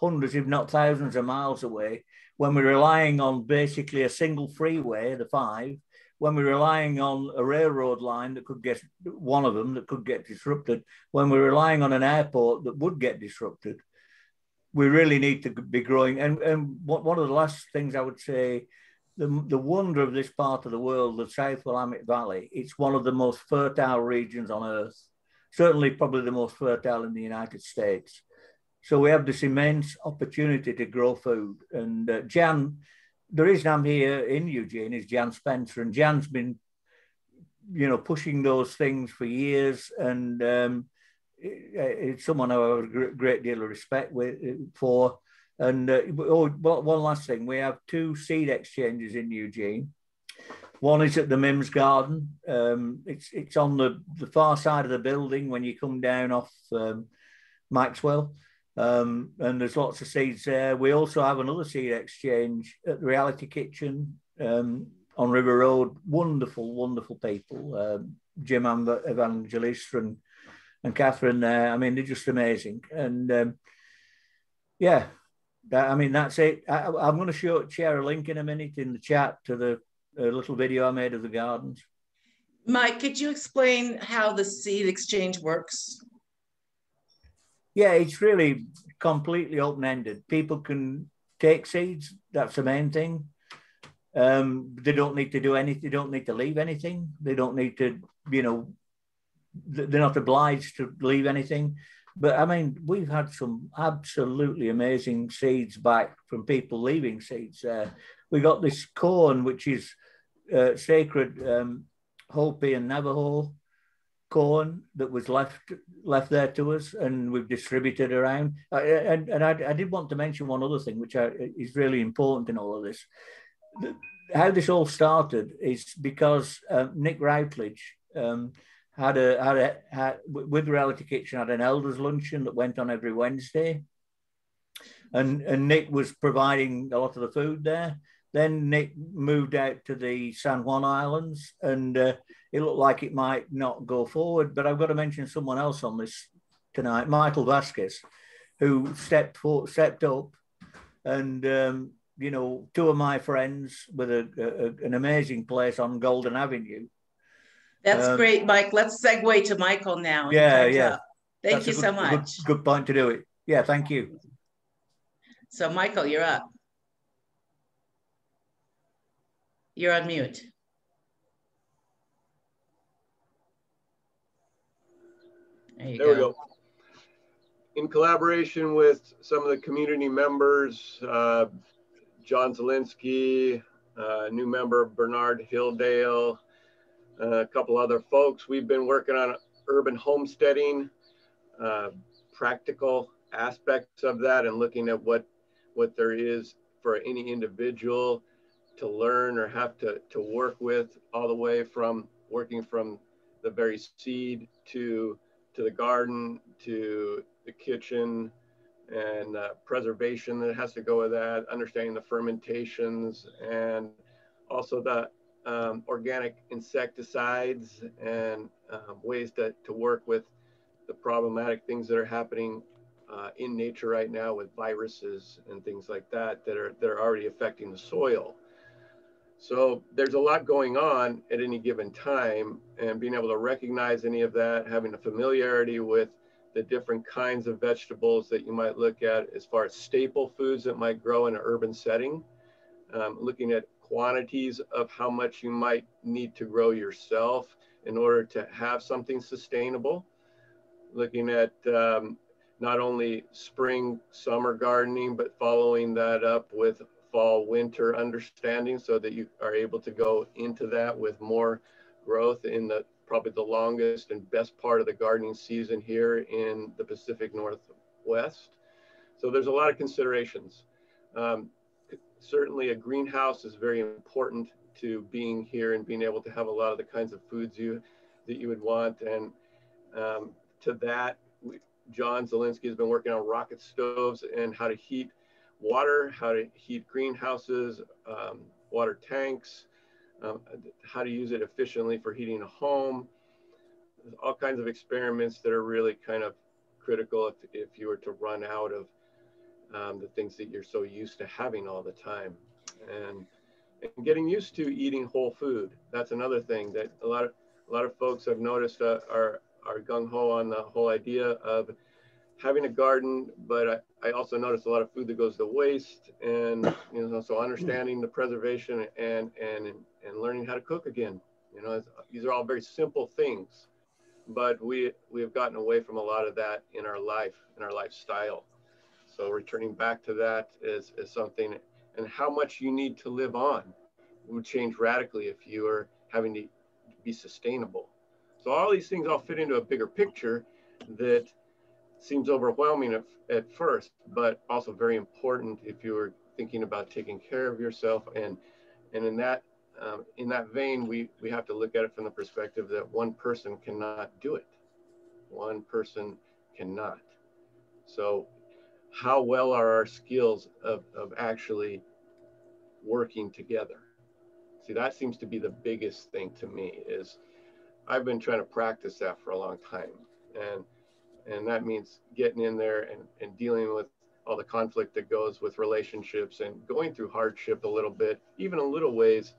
hundreds, if not thousands of miles away, when we're relying on basically a single freeway, the 5, when we're relying on a railroad line that could get, one of them that could get disrupted, when we're relying on an airport that would get disrupted, we really need to be growing. And one of the last things I would say, the wonder of this part of the world, the South Willamette Valley, it's one of the most fertile regions on earth, certainly probably the most fertile in the United States. So we have this immense opportunity to grow food. And Jan, the reason I'm here in Eugene is Jan Spencer, and Jan's been, you know, pushing those things for years. And it's someone I have a great deal of respect for. And one last thing, we have 2 seed exchanges in Eugene. One is at the Mims Garden. It's on the far side of the building when you come down off Maxwell. And there's lots of seeds there. We also have another seed exchange at the Reality Kitchen on River Road. Wonderful, wonderful people. Jim Evangelista and Catherine there. I mean, they're just amazing. And yeah, I mean, that's it. I'm going to share a link in a minute in the chat to the little video I made of the gardens. Mike, could you explain how the seed exchange works? Yeah, it's really completely open-ended. People can take seeds. That's the main thing. They don't need to do anything. They don't need to leave anything. They don't need to, you know, they're not obliged to leave anything. But I mean, we've had some absolutely amazing seeds back from people leaving seeds. We got this corn, which is sacred Hopi and Navajo corn that was left there to us, and we've distributed around. And I did want to mention one other thing, which is really important in all of this. How this all started is because Nick Routledge had with Reality Kitchen, had an elders luncheon that went on every Wednesday, and Nick was providing a lot of the food there. Then Nick moved out to the San Juan Islands, and it looked like it might not go forward. But I've got to mention someone else on this tonight, Michael Vasquez, who stepped up and you know, two of my friends with an amazing place on Golden Avenue. That's great, Mike. Let's segue to Michael now. Yeah, yeah. Up. Thank you so much. Good point to do it. Yeah, thank you. So Michael, you're up. You're on mute. There we go. In collaboration with some of the community members, John Zielinski, new member Bernard Hilldale, a couple other folks, we've been working on urban homesteading, practical aspects of that, and looking at what there is for any individual to learn or have to work with, all the way from working from the very seed to the garden, to the kitchen, and preservation that has to go with that, understanding the fermentations, and also the organic insecticides, and ways to work with the problematic things that are happening in nature right now with viruses and things like that that are already affecting the soil. So there's a lot going on at any given time, and being able to recognize any of that, having a familiarity with the different kinds of vegetables that you might look at as far as staple foods that might grow in an urban setting, looking at quantities of how much you might need to grow yourself in order to have something sustainable, looking at not only spring, summer gardening, but following that up with fall, winter understanding, so that you are able to go into that with more growth in probably the longest and best part of the gardening season here in the Pacific Northwest. So there's a lot of considerations. Certainly a greenhouse is very important to being here and being able to have a lot of the kinds of foods that you would want. And to that, John Zielinski has been working on rocket stoves and how to heat water, how to heat greenhouses, water tanks, how to use it efficiently for heating a home. There's all kinds of experiments that are really kind of critical if you were to run out of the things that you're so used to having all the time. And getting used to eating whole food. That's another thing that a lot of folks have noticed are gung-ho on the whole idea of having a garden, but I also noticed a lot of food that goes to waste, and so understanding the preservation and learning how to cook again. These are all very simple things, but we have gotten away from a lot of that in our lifestyle. So returning back to that is something, and how much you need to live on would change radically if you are having to be sustainable. So all these things all fit into a bigger picture that seems overwhelming at first, but also very important if you were thinking about taking care of yourself. And in that vein, we have to look at it from the perspective that one person cannot do it. One person cannot. So how well are our skills of actually working together? See, that seems to be the biggest thing to me. Is I've been trying to practice that for a long time. And that means getting in there and dealing with all the conflict that goes with relationships, and going through hardship a little bit, even in little ways,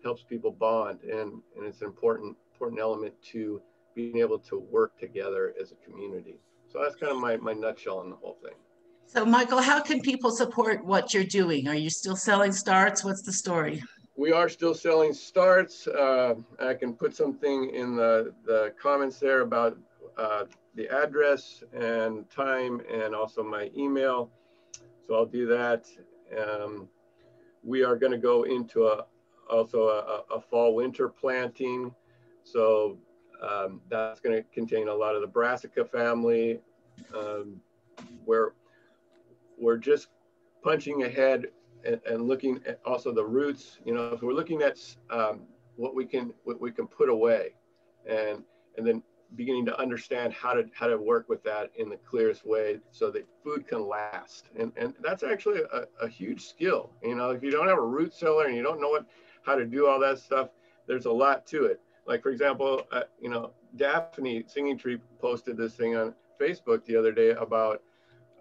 helps people bond. And it's an important element to being able to work together as a community. So that's kind of my nutshell on the whole thing. So Michael, how can people support what you're doing? Are you still selling starts? What's the story? We are still selling starts. I can put something in the comments there about the address and time, and also my email. So I'll do that. We are going to go into also a fall winter planting. So that's going to contain a lot of the Brassica family, where we're just punching ahead and looking at also the roots. If we're looking at what we can put away, and then beginning to understand how to work with that in the clearest way so that food can last. And that's actually a huge skill. If you don't have a root cellar and you don't know how to do all that stuff, there's a lot to it. Like, for example, Daphne Singing Tree posted this thing on Facebook the other day about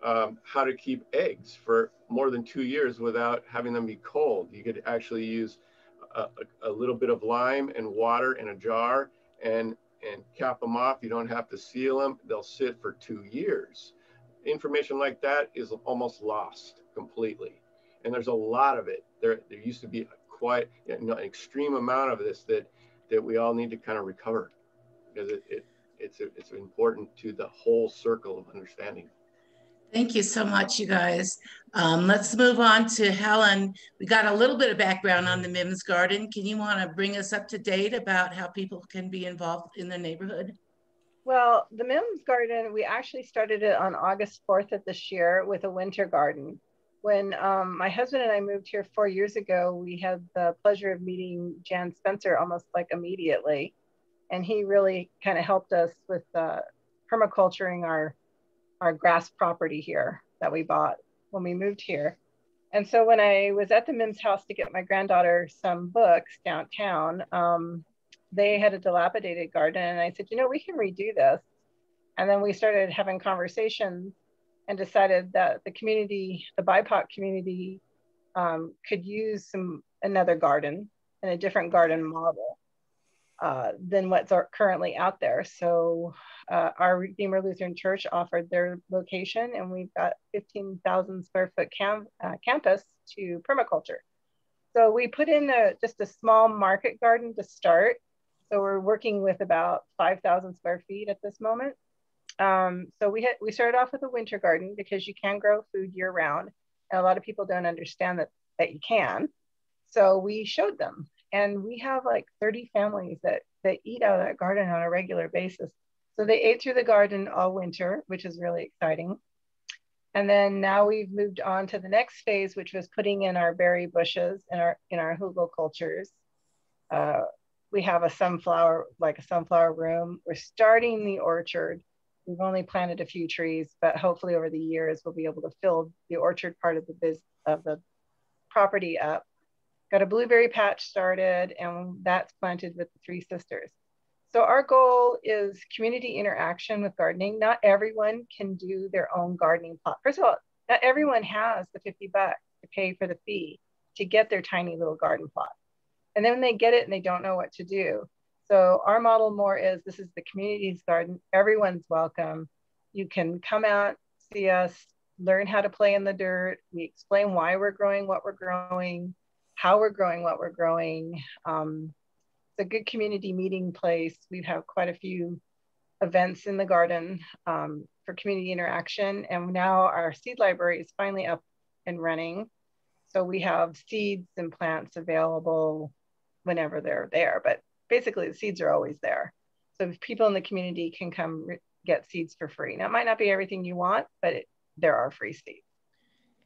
how to keep eggs for more than 2 years without having them be cold. You could actually use a little bit of lime and water in a jar and cap them off. You don't have to seal them. They'll sit for 2 years. Information like that is almost lost completely. And there's a lot of it. There used to be quite an extreme amount of this that we all need to kind of recover, because it's important to the whole circle of understanding. Thank you so much, you guys. Let's move on to Helen. We got a little bit of background on the Mims Garden. Can you want to bring us up to date about how people can be involved in their neighborhood? Well, the Mims Garden, we actually started it on August 4th of this year with a winter garden. When my husband and I moved here 4 years ago, we had the pleasure of meeting Jan Spencer almost like immediately. And he really kind of helped us with permaculturing our grass property here that we bought when we moved here. And so when I was at the Mims house to get my granddaughter some books downtown, they had a dilapidated garden, and I said, you know, we can redo this. And then we started having conversations and decided that the community, the BIPOC community, could use another garden and a different garden model than what's currently out there. So our Redeemer Lutheran Church offered their location, and we've got 15,000 square foot campus to permaculture. So we put in just a small market garden to start. So we're working with about 5,000 square feet at this moment. So we started off with a winter garden because you can grow food year round. And a lot of people don't understand that you can. So we showed them. And we have like 30 families that eat out of that garden on a regular basis. So they ate through the garden all winter, which is really exciting. And then now we've moved on to the next phase, which was putting in our berry bushes in our hugelkulturs. We have a sunflower room. We're starting the orchard. We've only planted a few trees, but hopefully over the years, we'll be able to fill the orchard part of the property up. Got a blueberry patch started, and that's planted with the Three Sisters. So our goal is community interaction with gardening. Not everyone can do their own gardening plot. First of all, not everyone has the $50 to pay for the fee to get their tiny little garden plot. And then they get it and they don't know what to do. So our model more is, this is the community's garden. Everyone's welcome. You can come out, see us, learn how to play in the dirt. We explain why we're growing what we're growing, how we're growing what we're growing. It's a good community meeting place. We have quite a few events in the garden for community interaction. And now our seed library is finally up and running. So we have seeds and plants available whenever they're there, but basically the seeds are always there. So if people in the community can come get seeds for free. Now it might not be everything you want, but there are free seeds.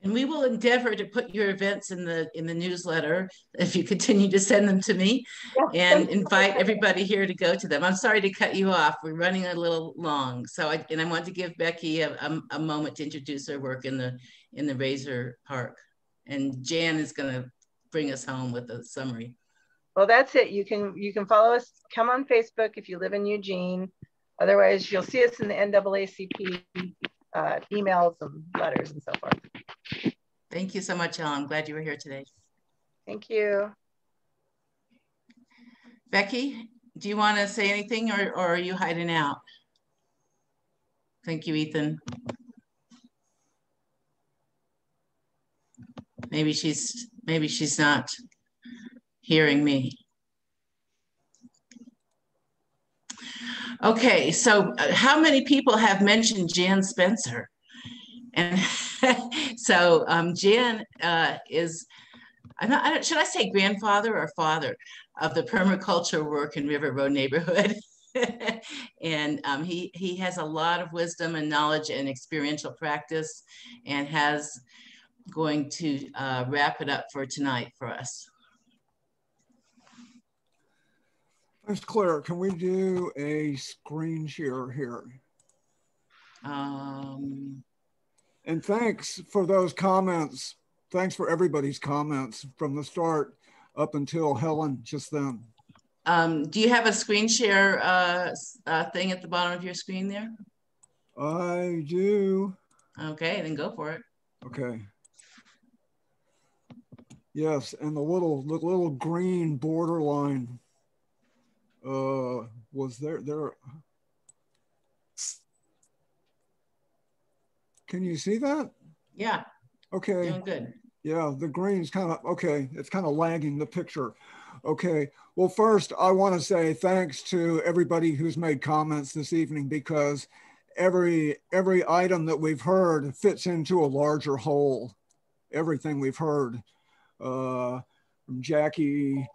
And we will endeavor to put your events in the newsletter if you continue to send them to me, and invite everybody here to go to them. I'm sorry to cut you off. We're running a little long. So I want to give Becky a moment to introduce her work in the Razor Park. And Jan is going to bring us home with a summary. Well, that's it. You can follow us. Come on Facebook if you live in Eugene. Otherwise, you'll see us in the NAACP emails and letters and so forth. Thank you so much, Helen. I'm glad you were here today. Thank you. Becky, do you want to say anything, or are you hiding out? Thank you, Ethan. Maybe she's not hearing me. Okay, so how many people have mentioned Jan Spencer? And so Jan is, should I say grandfather or father of the permaculture work in River Road neighborhood? And he has a lot of wisdom and knowledge and experiential practice, and has going to wrap it up for tonight for us. Thanks, Claire. Can we do a screen share here? And thanks for those comments. Thanks for everybody's comments from the start up until Helen just then. Do you have a screen share thing at the bottom of your screen there? I do. Okay, then go for it. Okay. Yes, and the little green borderline was there. Can you see that? Yeah. Okay. Doing good. Yeah, the green's kind of, okay, it's kind of lagging the picture. Okay, well, first, I want to say thanks to everybody who's made comments this evening, because every item that we've heard fits into a larger whole. Everything we've heard from Jackie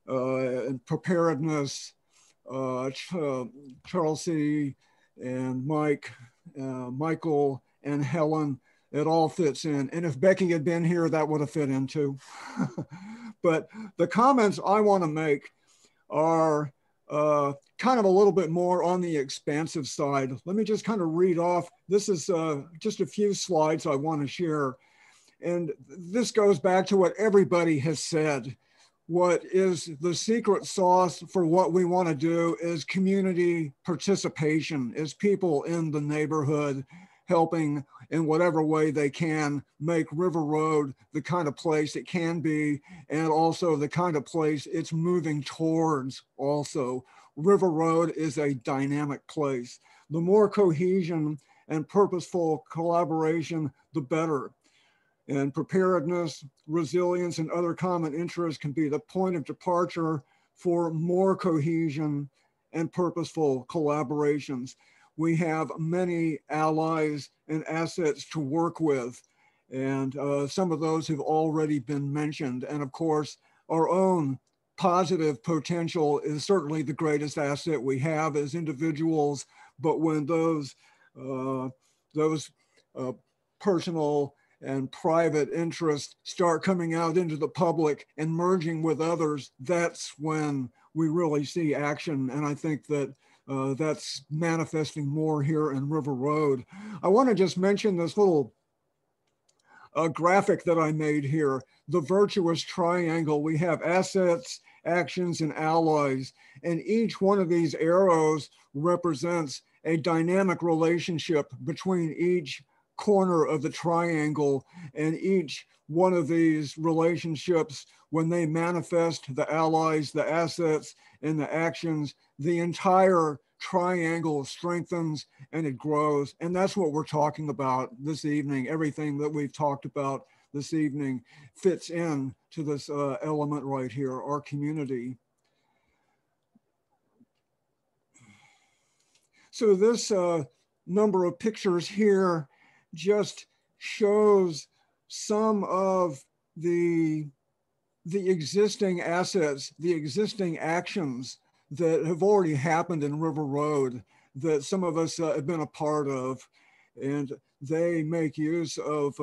and preparedness, Charles C. and Mike, Michael and Helen, it all fits in. And if Becky had been here, that would have fit in too. But the comments I want to make are kind of a little bit more on the expansive side. Let me just kind of read off. This is just a few slides I want to share. And this goes back to what everybody has said. What is the secret sauce for what we want to do is community participation, is people in the neighborhood helping in whatever way they can make River Road the kind of place it can be, and also the kind of place it's moving towards also. River Road is a dynamic place. The more cohesion and purposeful collaboration, the better. And preparedness, resilience, and other common interests can be the point of departure for more cohesion and purposeful collaborations. We have many allies and assets to work with, and some of those have already been mentioned. And of course, our own positive potential is certainly the greatest asset we have as individuals. But when those personal and private interests start coming out into the public and merging with others, that's when we really see action. And I think that that's manifesting more here in River Road. I want to just mention this little graphic that I made here, the virtuous triangle. We have assets, actions, and allies, and each one of these arrows represents a dynamic relationship between each corner of the triangle, and each one of these relationships, when they manifest, the allies, the assets, and the actions, the entire triangle strengthens and it grows. And that's what we're talking about this evening. Everything that we've talked about this evening fits in to this element right here, our community. So this number of pictures here just shows some of the existing assets, the existing actions that have already happened in River Road that some of us have been a part of. And they make use of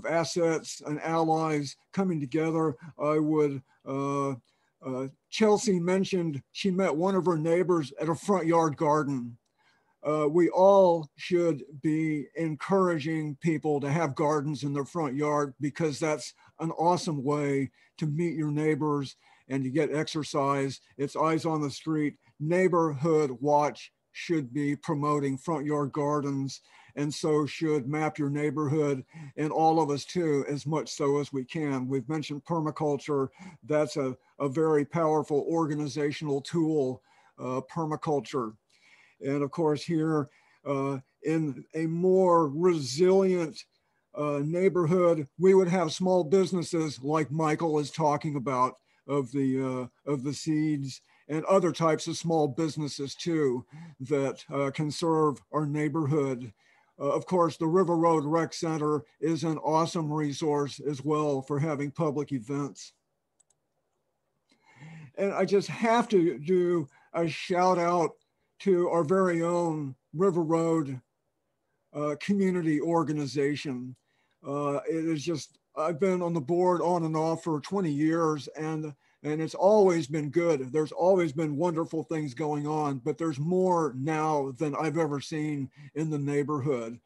assets and allies coming together. I would, Chelsea mentioned she met one of her neighbors at a front yard garden. We all should be encouraging people to have gardens in their front yard, because that's an awesome way to meet your neighbors and to get exercise. It's eyes on the street. Neighborhood Watch should be promoting front yard gardens, and so should Map Your Neighborhood, and all of us too, as much so as we can. We've mentioned permaculture. That's a very powerful organizational tool, permaculture. And of course here in a more resilient neighborhood, we would have small businesses like Michael is talking about, of the seeds, and other types of small businesses too that can serve our neighborhood. Of course, the River Road Rec Center is an awesome resource as well for having public events. And I just have to do a shout out to our very own River Road community organization. It is just, I've been on the board on and off for 20 years, and it's always been good. There's always been wonderful things going on, but there's more now than I've ever seen in the neighborhood.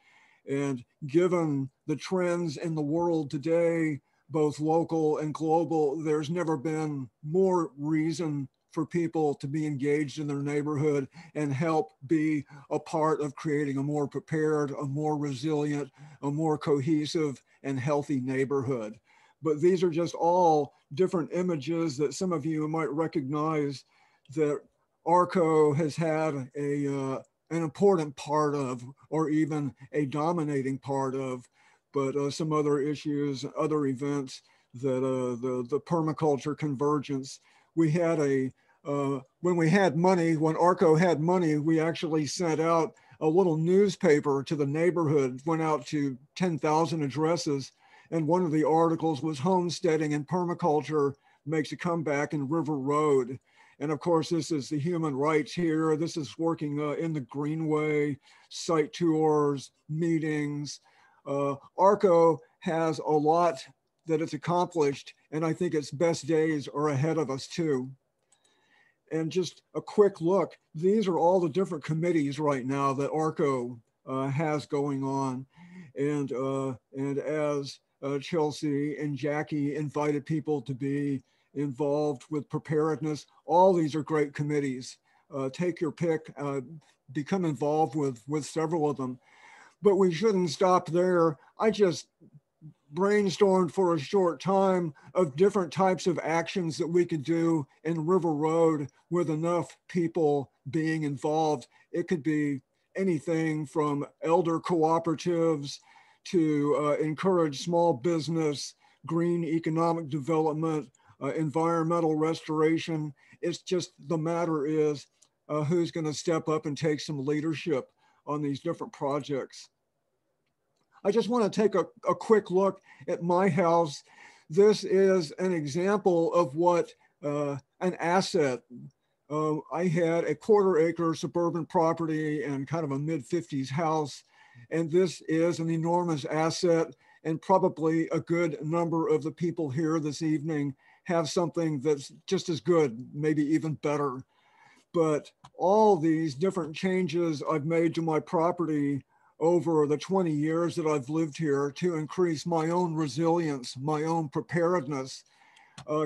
And given the trends in the world today, both local and global, there's never been more reason for people to be engaged in their neighborhood and help be a part of creating a more prepared, a more resilient, a more cohesive and healthy neighborhood. but these are just all different images that some of you might recognize that ARCO has had an important part of, or even a dominating part of, but some other issues, other events that the permaculture convergence. We had when we had money, when ARCO had money, we actually sent out a little newspaper to the neighborhood, went out to 10,000 addresses. And one of the articles was homesteading and permaculture makes a comeback in River Road. And of course, this is the human rights here. This is working in the Greenway, site tours, meetings. ARCO has a lot that it's accomplished, and I think its best days are ahead of us too. And just a quick look, these are all the different committees right now that ARCO has going on. And as Chelsea and Jackie invited people to be involved with preparedness, all these are great committees. Take your pick, become involved with several of them. But we shouldn't stop there. I just brainstormed for a short time of different types of actions that we could do in River Road with enough people being involved. It could be anything from elder cooperatives to encourage small business, green economic development, environmental restoration. It's just the matter is who's going to step up and take some leadership on these different projects. I just want to take a quick look at my house. This is an example of what an asset. I had a 1/4 acre suburban property and kind of a mid-50s house. And this is an enormous asset, and probably a good number of the people here this evening have something that's just as good, maybe even better. But all these different changes I've made to my property over the 20 years that I've lived here to increase my own resilience, my own preparedness.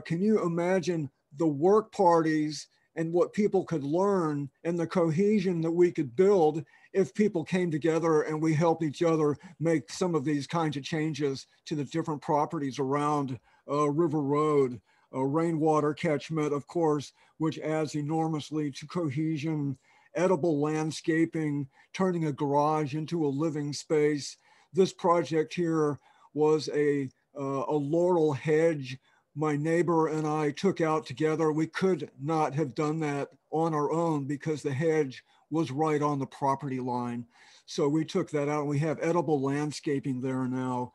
Can you imagine the work parties and what people could learn and the cohesion that we could build if people came together and we helped each other make some of these kinds of changes to the different properties around River Road, rainwater catchment, of course, which adds enormously to cohesion, edible landscaping, turning a garage into a living space. This project here was a laurel hedge my neighbor and I took out together. We could not have done that on our own because the hedge was right on the property line. So we took that out and we have edible landscaping there now.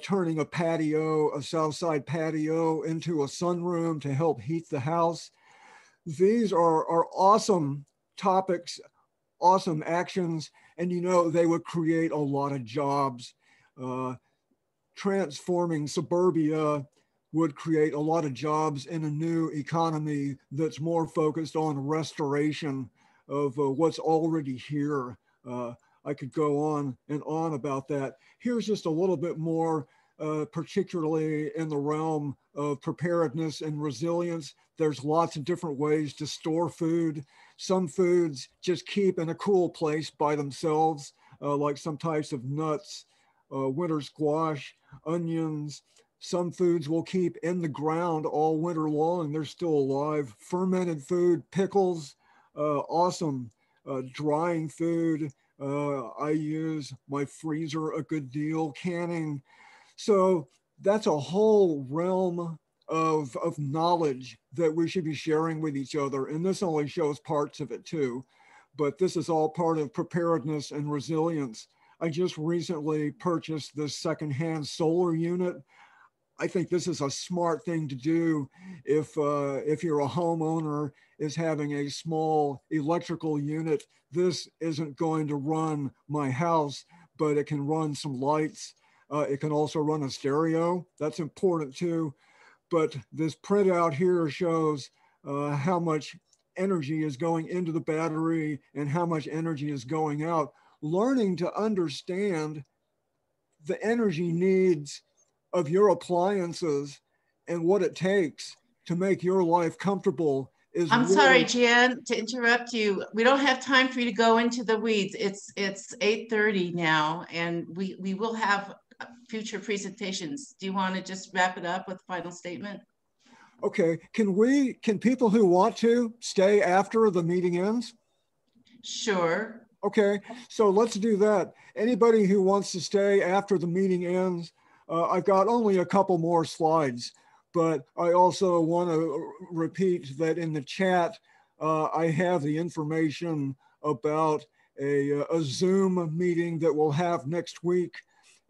Turning a patio, a south side patio into a sunroom to help heat the house. These are awesome topics, awesome actions, and you know, they would create a lot of jobs. Transforming suburbia would create a lot of jobs in a new economy that's more focused on restoration of what's already here. I could go on and on about that. Here's just a little bit more, particularly in the realm of preparedness and resilience. There's lots of different ways to store food. Some foods just keep in a cool place by themselves, like some types of nuts, winter squash, onions. Some foods will keep in the ground all winter long. They're still alive. Fermented food, pickles, awesome. Drying food. I use my freezer a good deal, canning. So that's a whole realm of knowledge that we should be sharing with each other. And this only shows parts of it too, but this is all part of preparedness and resilience. I just recently purchased this secondhand solar unit. I think this is a smart thing to do if you're a homeowner is having a small electrical unit. This isn't going to run my house, but it can run some lights. It can also run a stereo. That's important too. But this printout here shows how much energy is going into the battery and how much energy is going out. Learning to understand the energy needs of your appliances and what it takes to make your life comfortable is I'm really... sorry, Jan, to interrupt you. We don't have time for you to go into the weeds. It's 8:30 now, and we will have future presentations. Do you want to just wrap it up with a final statement? Okay, can people who want to stay after the meeting ends? Sure. Okay, so let's do that. Anybody who wants to stay after the meeting ends, I've got only a couple more slides, but I also want to repeat that in the chat, I have the information about a Zoom meeting that we'll have next week.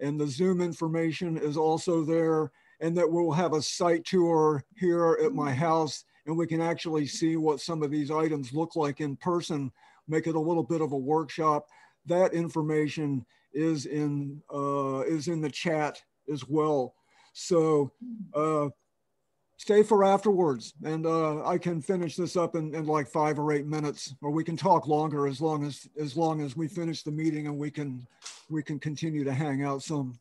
And the Zoom information is also there, and that we'll have a site tour here at my house, and we can actually see what some of these items look like in person, make it a little bit of a workshop. That information is in the chat as well. So stay for afterwards, and I can finish this up in like 5 or 8 minutes, or we can talk longer as long as we finish the meeting, and we can continue to hang out some.